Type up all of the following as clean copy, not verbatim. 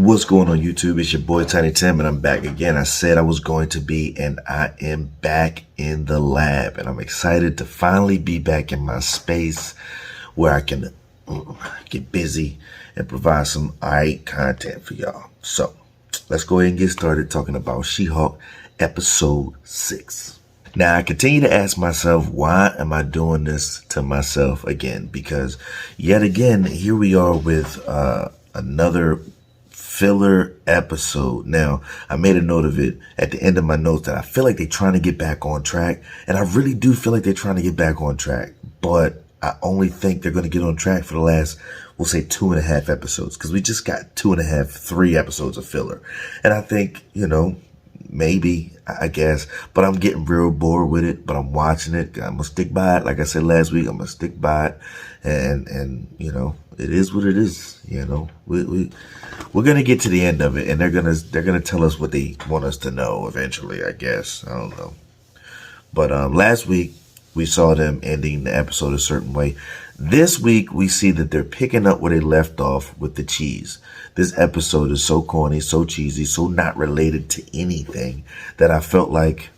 What's going on YouTube? It's your boy Tiny Tim and I'm back again. I said I was going to be and I am back in the lab and I'm excited to finally be back in my space where I can get busy and provide some alright content for y'all. So let's go ahead and get started talking about She-Hulk episode 6. Now I continue to ask myself, why am I doing this to myself again? Because yet again, here we are with another filler episode. Now, I made a note of it at the end of my notes that I feel like they're trying to get back on track. And I really do feel like they're trying to get back on track. But I only think they're going to get on track for the last, we'll say 2.5 episodes. Because we just got 2.5, 3 episodes of filler. And I think, maybe, I guess. But I'm getting real bored with it. But I'm watching it. I'm going to stick by it. Like I said last week, I'm going to stick by it. And it is what it is. We're going to get to the end of it, and they're going to tell us what they want us to know eventually, I guess. I don't know. But last week we saw them ending the episode a certain way. This week we see that they're picking up where they left off with the cheese. This episode is so corny, so cheesy, so not related to anything that I felt like,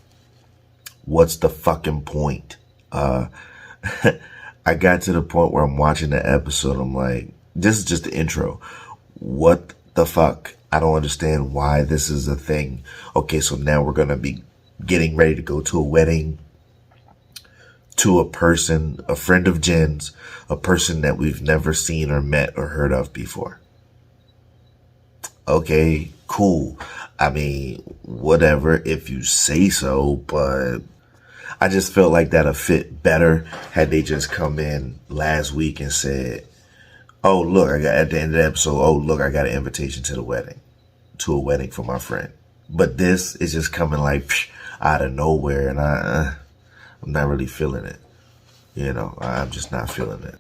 what's the fucking point? I got to the point where I'm watching the episode. I'm like, this is just the intro. What the fuck? I don't understand why this is a thing. Okay, so now we're going to be getting ready to go to a wedding to a person, a friend of Jen's, a person that we've never seen or met or heard of before. Okay, cool. I mean, whatever if you say so, but I just felt like that'd fit better had they just come in last week and said, oh, look, I got at the end of the episode, oh, look, I got an invitation to a wedding for my friend. But this is just coming like out of nowhere, and I'm not really feeling it. I'm just not feeling it.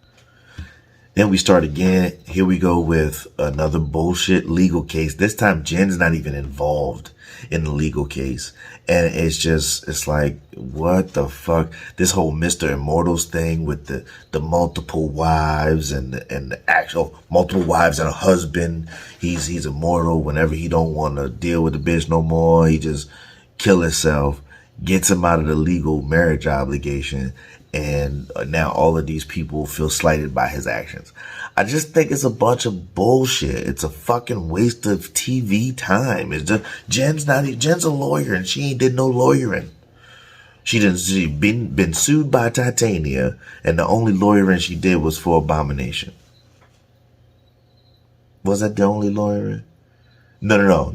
Then we start again. Here we go with another bullshit legal case. This time, Jen's not even involved in the legal case. And it's like, what the fuck? This whole Mr. Immortals thing with the multiple wives and the actual multiple wives and a husband. He's immortal. Whenever he don't want to deal with the bitch no more, he just kill himself, gets him out of the legal marriage obligation. And now all of these people feel slighted by his actions. I just think it's a bunch of bullshit. It's a fucking waste of TV time. It's just, Jen's a lawyer and she ain't did no lawyering. She been sued by Titania, and the only lawyering she did was for Abomination. Was that the only lawyering? No.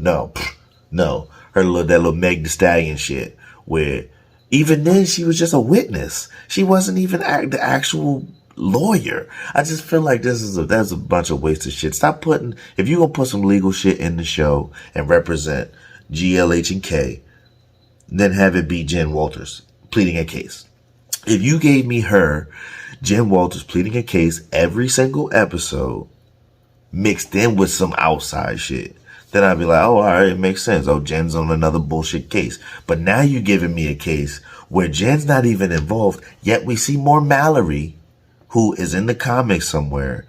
That little Meg Thee Stallion shit, where even then she was just a witness. She wasn't even the actual lawyer. I just feel like that's a bunch of wasted shit. Stop if you're gonna put some legal shit in the show and represent GLH and K, then have it be Jen Walters pleading a case. If you gave me Jen Walters pleading a case every single episode, mixed in with some outside shit, then I'd be like, oh, all right, it makes sense. Oh, Jen's on another bullshit case. But now you're giving me a case where Jen's not even involved, yet we see more Mallory, who is in the comics somewhere,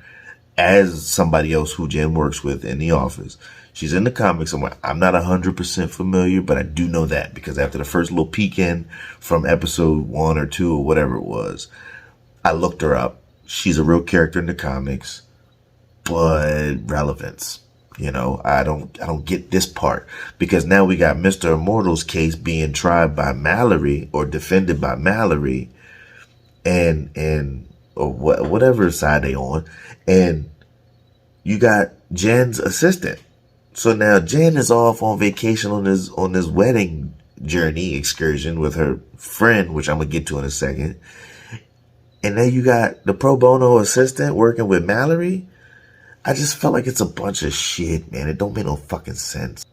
as somebody else who Jen works with in the office. She's in the comics somewhere. I'm not 100% familiar, but I do know that because after the first little peek in from episode 1 or 2 or whatever it was, I looked her up. She's a real character in the comics, but relevance. I don't get this part, because now we got Mr. Immortal's case being tried by Mallory or defended by Mallory or whatever side they on. And you got Jen's assistant. So now Jen is off on vacation on this wedding journey excursion with her friend, which I'm going to get to in a second. And then you got the pro bono assistant working with Mallory. I just felt like it's a bunch of shit, man. It don't make no fucking sense.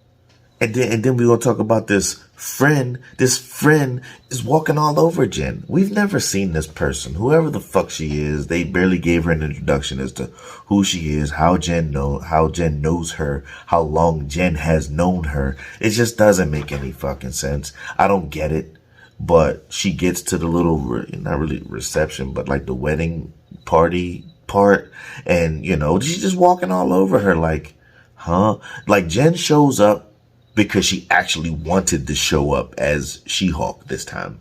And then we're going to talk about this friend. This friend is walking all over Jen. We've never seen this person. Whoever the fuck she is, they barely gave her an introduction as to who she is, how Jen knows her, how long Jen has known her. It just doesn't make any fucking sense. I don't get it. But she gets to the little, not really reception, but like the wedding party part. And, she's just walking all over her like, Huh? Like Jen shows up because she actually wanted to show up as She-Hulk this time.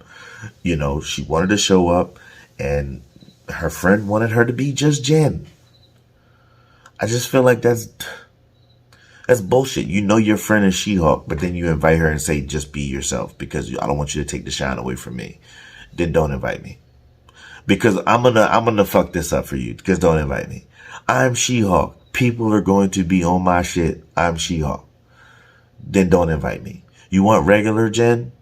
You know, she wanted to show up and her friend wanted her to be just Jen. I just feel like that's bullshit. You know your friend is She-Hulk, but then you invite her and say, just be yourself because I don't want you to take the shine away from me. Then don't invite me. Because I'm gonna fuck this up for you. Because don't invite me. I'm She-Hulk. People are going to be on my shit. I'm She-Hulk. Then don't invite me. You want regular Jen?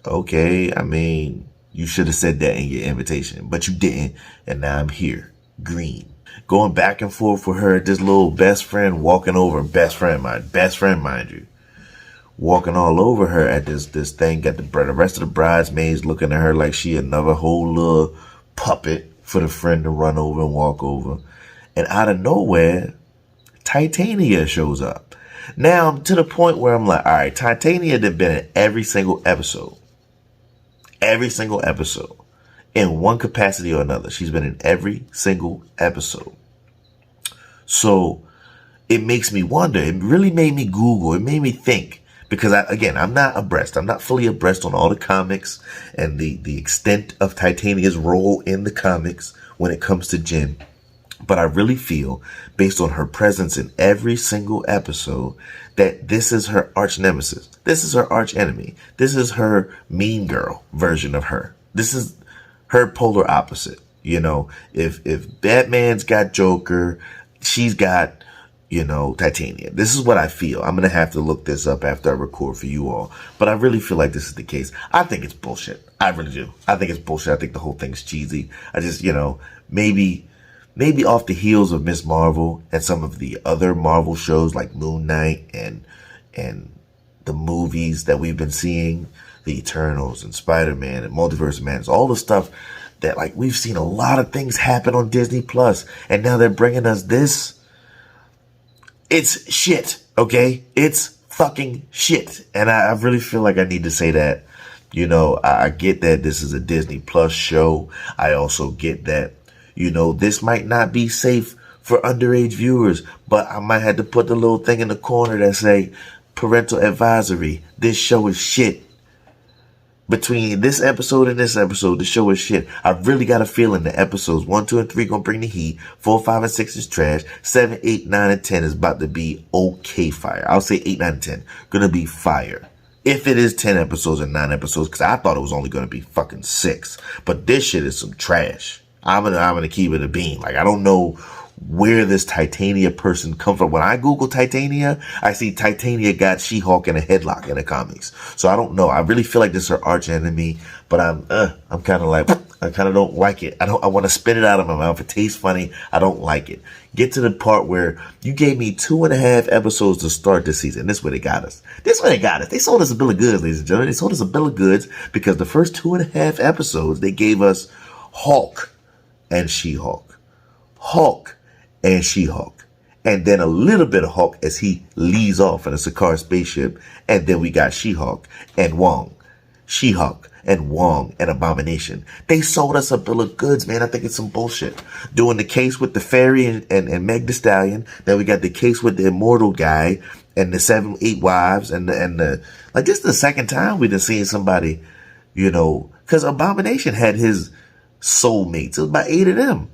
Okay, I mean, you should have said that in your invitation, but you didn't, and now I'm here. Green. Going back and forth with her, this little best friend walking over, best friend, mind you. Walking all over her at this thing, got the rest of the bridesmaids looking at her like she another whole little puppet for the friend to run over and walk over. And out of nowhere, Titania shows up. Now I'm to the point where I'm like, all right, Titania had been in every single episode. Every single episode. In one capacity or another. She's been in every single episode. So it makes me wonder. It really made me Google. It made me think. Because I'm not abreast. I'm not fully abreast on all the comics and the extent of Titania's role in the comics when it comes to Jen. But I really feel, based on her presence in every single episode, that this is her arch nemesis. This is her arch enemy. This is her mean girl version of her. This is her polar opposite. You know, if Batman's got Joker, she's got, you know, Titania. This is what I feel. I'm going to have to look this up after I record for you all. But I really feel like this is the case. I think it's bullshit. I really do. I think it's bullshit. I think the whole thing's cheesy. I just, you know, maybe off the heels of Miss Marvel and some of the other Marvel shows like Moon Knight and the movies that we've been seeing, the Eternals and Spider-Man and Multiverse of Madness, all the stuff that, like, we've seen a lot of things happen on Disney Plus, and now they're bringing us this. It's shit, okay? It's fucking shit. And I really feel like I need to say that. You know, I get that this is a Disney Plus show. I also get that, you know, this might not be safe for underage viewers, but I might have to put the little thing in the corner that say parental advisory. This show is shit. Between this episode and this episode, the show is shit. I really got a feeling the episodes 1, 2, and 3 gonna bring the heat. 4, 5, and 6 is trash. 7, 8, 9, and 10 is about to be okay fire. I'll say 8, 9, and 10. Gonna be fire. If it is 10 episodes and 9 episodes, because I thought it was only gonna be fucking 6. But this shit is some trash. I'm gonna keep it a beam. Like, I don't know where this Titania person come from. When I Google Titania, I see Titania got She-Hulk in a headlock in the comics. So I don't know. I really feel like this is her arch enemy, but I'm kind of like, I kind of don't like it. I want to spit it out of my mouth. It tastes funny. I don't like it. Get to the part where you gave me 2.5 episodes to start this season. This is where they got us. This is where they got us. They sold us a bill of goods, ladies and gentlemen. They sold us a bill of goods because the first 2.5 episodes, they gave us Hulk and She-Hulk. Hulk and She-Hulk. And then a little bit of Hulk as he leaves off in a Sakaar spaceship. And then we got She-Hulk and Wong. She-Hulk and Wong and Abomination. They sold us a bill of goods, man. I think it's some bullshit. Doing the case with the Fairy and Meg Thee Stallion. Then we got the case with the Immortal guy and the 7, 8 wives. And the like, this is the second time we've been seeing somebody, you know, because Abomination had his soulmates. It was about 8 of them.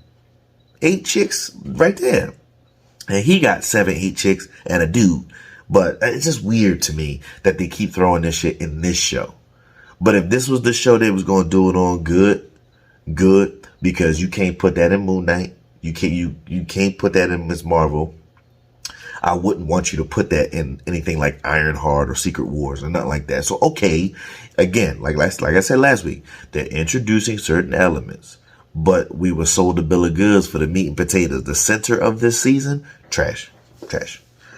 8 chicks right there. And he got 7, 8 chicks and a dude. But it's just weird to me that they keep throwing this shit in this show. But if this was the show they was going to do it on, good. Because you can't put that in Moon Knight. You can't put that in Miss Marvel. I wouldn't want you to put that in anything like Ironheart or Secret Wars or nothing like that. So, okay. Again, like I said last week, they're introducing certain elements. But we were sold a bill of goods for the meat and potatoes. The center of this season, trash.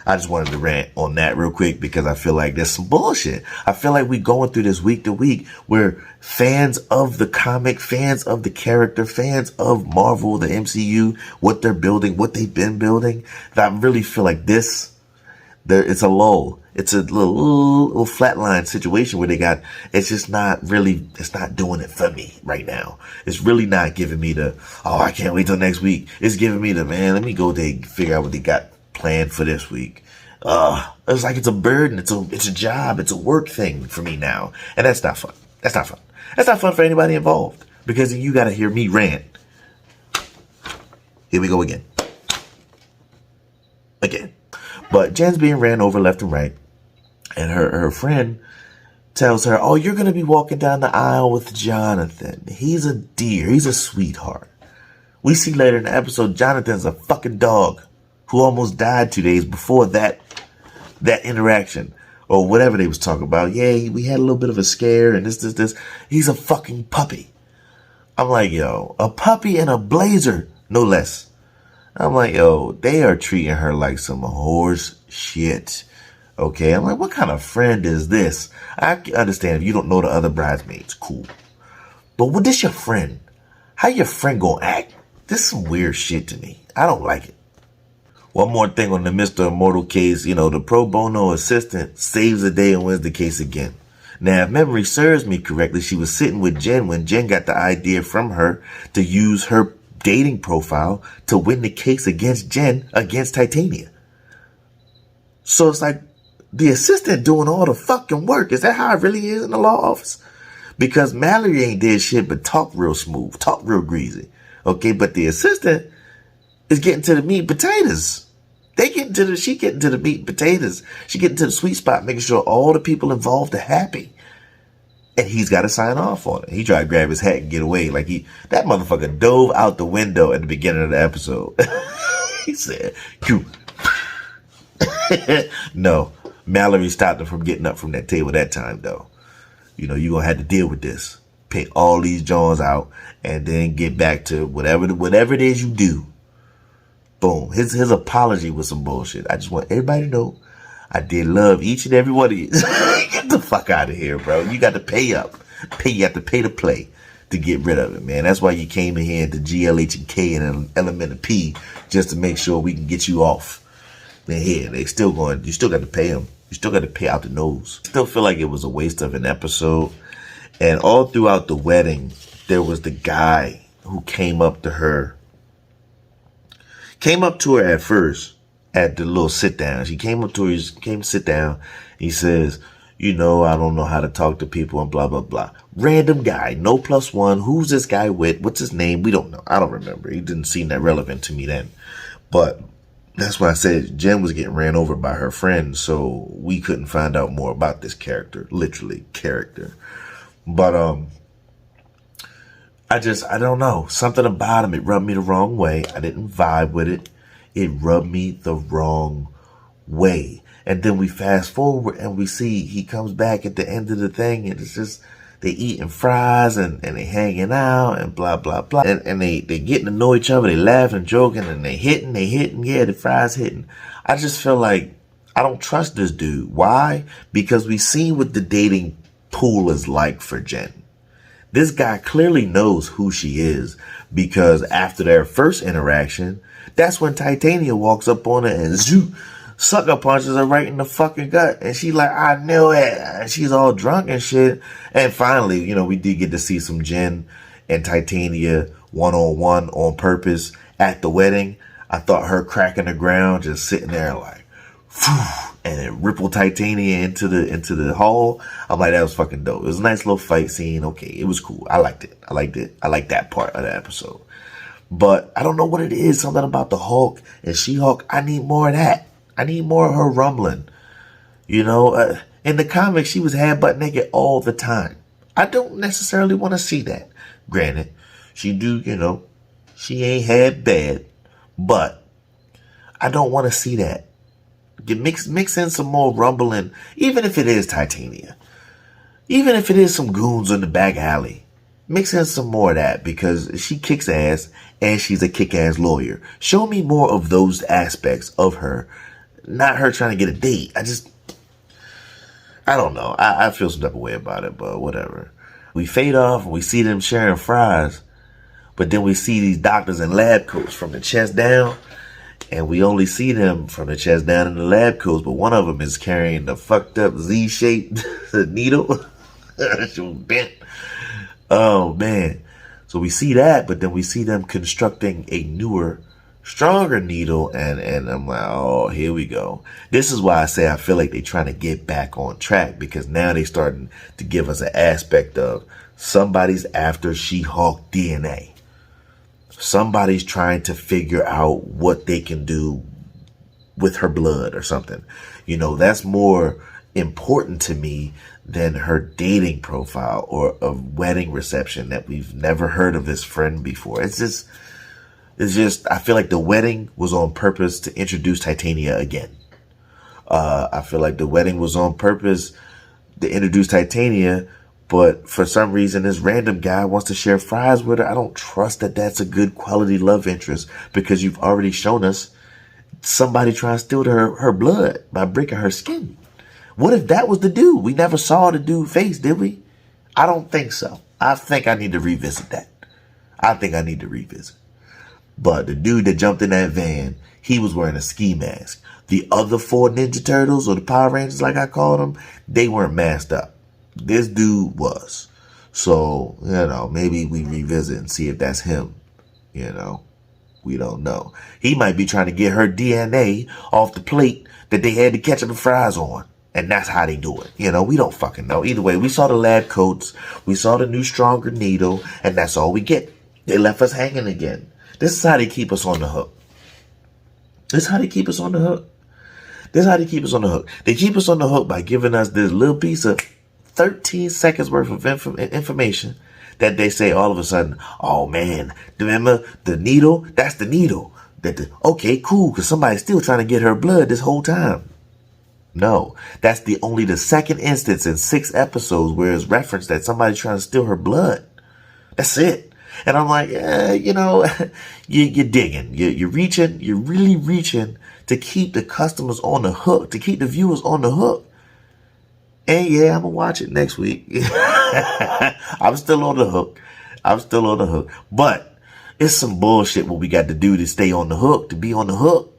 I just wanted to rant on that real quick because I feel like there's some bullshit. I feel like we're going through this week to week where fans of the comic, fans of the character, fans of Marvel, the MCU, what they're building, what they've been building, that I really feel like it's a lull. It's a little flatline situation where it's just not really, it's not doing it for me right now. It's really not giving me I can't wait till next week. It's giving me man, let me go there and figure out what they got planned for this week. It's like it's a burden. It's a job. It's a work thing for me now. And that's not fun. That's not fun. That's not fun for anybody involved. Because you got to hear me rant. Here we go again. But Jen's being ran over left and right. And her friend tells her, oh, you're going to be walking down the aisle with Jonathan. He's a dear. He's a sweetheart. We see later in the episode, Jonathan's a fucking dog who almost died 2 days before that interaction or whatever they was talking about. Yeah, we had a little bit of a scare and this. He's a fucking puppy. I'm like, yo, a puppy and a blazer, no less. I'm like, yo, they are treating her like some horse shit. Okay, I'm like, what kind of friend is this? I can understand if you don't know the other bridesmaids, cool. But what this your friend? How your friend gonna act? This is some weird shit to me. I don't like it. One more thing on the Mr. Immortal case, the pro bono assistant saves the day and wins the case again. Now, if memory serves me correctly, she was sitting with Jen when Jen got the idea from her to use her dating profile to win the case against Jen against Titania. So it's like the assistant doing all the fucking work. Is that how it really is in the law office? Because Mallory ain't did shit but talk real smooth, talk real greasy. Okay, but the assistant is getting to the meat and potatoes. She getting to the meat and potatoes. She getting to the sweet spot, making sure all the people involved are happy. And he's got to sign off on it. He tried to grab his hat and get away. That motherfucker dove out the window at the beginning of the episode. He said, Q. No, Mallory stopped him from getting up from that table that time, though. You're going to have to deal with this. Pay all these Johns out and then get back to whatever it is you do. Boom. His apology was some bullshit. I just want everybody to know I did love each and every one of you. Get the fuck out of here, bro. You got to pay up. You have to pay to play to get rid of it, man. That's why you came in here into GLH and K and an element of P just to make sure we can get you off. Man, here, you still got to pay them. You still got to pay out the nose. Still feel like it was a waste of an episode. And all throughout the wedding, there was the guy who came up to her at first at the little sit down. She came up to her, came to sit down. He says, I don't know how to talk to people and blah, blah, blah. Random guy, no +1. Who's this guy with? What's his name? We don't know. I don't remember. He didn't seem that relevant to me then. But that's why I said Jen was getting ran over by her friend, so we couldn't find out more about this character. Literally, character. But, I don't know. Something about him, it rubbed me the wrong way. I didn't vibe with it. It rubbed me the wrong way. And then we fast forward and we see he comes back at the end of the thing and it's just, they eating fries and they hanging out and blah, blah, blah. And they getting to know each other. They laughing, joking, and they hitting. Yeah, the fries hitting. I just feel like I don't trust this dude. Why? Because we seen what the dating pool is like for Jen. This guy clearly knows who she is because after their first interaction, that's when Titania walks up on her and sucker punches her right in the fucking gut. And she like, I knew it. And she's all drunk and shit. And finally, we did get to see some Jen and Titania one-on-one on purpose at the wedding. I thought her cracking the ground, just sitting there like, phew, and it rippled Titania into the hall. I'm like, that was fucking dope. It was a nice little fight scene. Okay, it was cool. I liked it. I liked that part of the episode. But I don't know what it is. Something about the Hulk and She-Hulk. I need more of that. I need more of her rumbling. In the comics, she was half butt naked all the time. I don't necessarily want to see that. Granted, she ain't half bad, but I don't want to see that. Mix in some more rumbling, even if it is Titania. Even if it is some goons in the back alley. Mix in some more of that because she kicks ass and she's a kick-ass lawyer. Show me more of those aspects of her. Not her trying to get a date. I don't know. I feel some type of way about it, but whatever. We fade off and we see them sharing fries. But then we see these doctors in lab coats from the chest down. And we only see them from the chest down in the lab coats. But one of them is carrying the fucked up Z-shaped needle. She was bent. Oh, man. So we see that, but then we see them constructing a newer stronger needle, and I'm like, oh, here we go. This is why I say I feel like they're trying to get back on track, because now they're starting to give us an aspect of somebody's after She-Hulk DNA. Somebody's trying to figure out what they can do with her blood or something. You know, that's more important to me than her dating profile or a wedding reception that we've never heard of this friend before. It's just, I feel like the wedding was on purpose to introduce Titania again. I feel like the wedding was on purpose to introduce Titania, but for some reason, this random guy wants to share fries with her. I don't trust that that's a good quality love interest, because you've already shown us somebody trying to steal her blood by breaking her skin. What if that was the dude? We never saw the dude face, did we? I don't think so. I think I need to revisit that. But the dude that jumped in that van, he was wearing a ski mask. The other 4 Ninja Turtles, or the Power Rangers like I called them, they weren't masked up. This dude was. So, you know, maybe we revisit and see if that's him. You know, we don't know. He might be trying to get her DNA off the plate that they had the ketchup and fries on. And that's how they do it. You know, we don't fucking know. Either way, we saw the lab coats. We saw the new stronger needle. And that's all we get. They left us hanging again. This is how they keep us on the hook. They keep us on the hook by giving us this little piece of 13 seconds worth of information that they say all of a sudden, oh man, remember the needle? That's the needle. Okay, cool, because somebody's still trying to get her blood this whole time. No, that's only the second instance in 6 episodes where it's referenced that somebody's trying to steal her blood. That's it. And I'm like, you know, you're digging. You're really reaching to keep the customers on the hook, to keep the viewers on the hook. And yeah, I'm going to watch it next week. I'm still on the hook. But it's some bullshit what we got to do to stay on the hook, to be on the hook.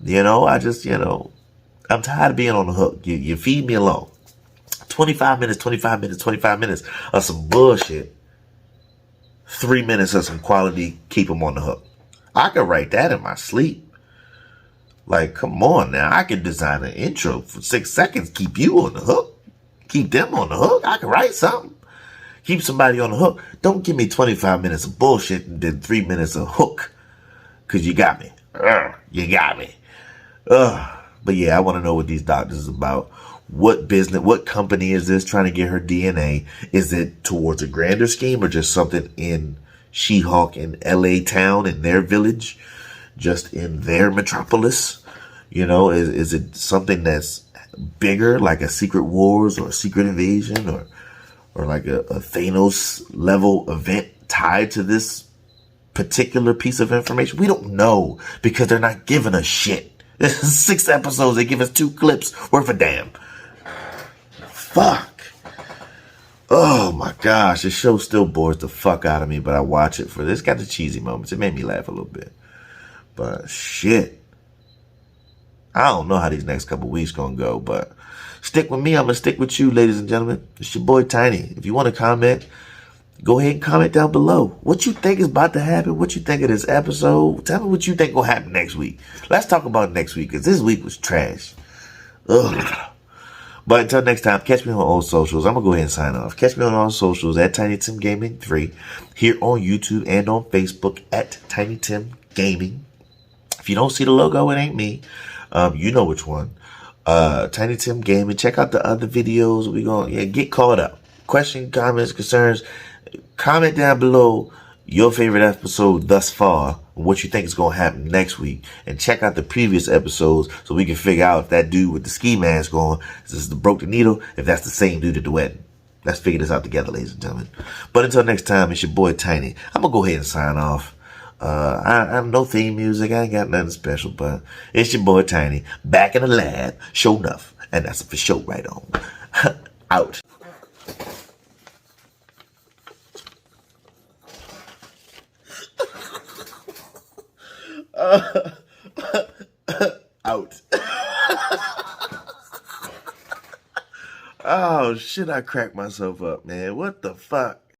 You know, I'm tired of being on the hook. You feed me alone. 25 minutes of some bullshit. 3 minutes of some quality, keep them on the hook. I could write that in my sleep. Like, come on now. I could design an intro for 6 seconds, keep you on the hook. Keep them on the hook. I could write something. Keep somebody on the hook. Don't give me 25 minutes of bullshit and then 3 minutes of hook. Because you got me. You got me. But yeah, I want to know what these doctors is about. What business, what company is this trying to get her DNA? Is it towards a grander scheme or just something in She-Hulk in LA town, in their village, just in their metropolis? You know, is it something that's bigger, like a Secret Wars or a Secret Invasion or like a Thanos level event tied to this particular piece of information? We don't know because they're not giving us shit. This is 6 episodes. They give us 2 clips worth a damn. Fuck. Oh my gosh. This show still bores the fuck out of me, but I watch it for this. It's got the cheesy moments. It made me laugh a little bit. But shit. I don't know how these next couple weeks gonna go, but stick with me. I'm gonna stick with you, ladies and gentlemen. It's your boy Tiny. If you want to comment, go ahead and comment down below. What you think is about to happen? What you think of this episode? Tell me what you think will happen next week. Let's talk about next week, because this week was trash. Ugh. But until next time, catch me on all socials. I'm going to go ahead and sign off. Catch me on all socials at Tiny Tim Gaming 3. Here on YouTube and on Facebook at Tiny Tim Gaming. If you don't see the logo, it ain't me. You know which one. Tiny Tim Gaming. Check out the other videos. We're going to get caught up. Questions, comments, concerns. Comment down below your favorite episode thus far, what you think is going to happen next week, and check out the previous episodes so we can figure out if that dude with the ski mask on is the broke the needle, if that's the same dude at the wedding. Let's figure this out together, ladies and gentlemen. But until next time, it's your boy Tiny. I'm going to go ahead and sign off. I have no theme music. I ain't got nothing special, but it's your boy Tiny, back in the lab, show enough. And that's for sure right on. Out. Out. Oh shit, I cracked myself up, man. What the fuck?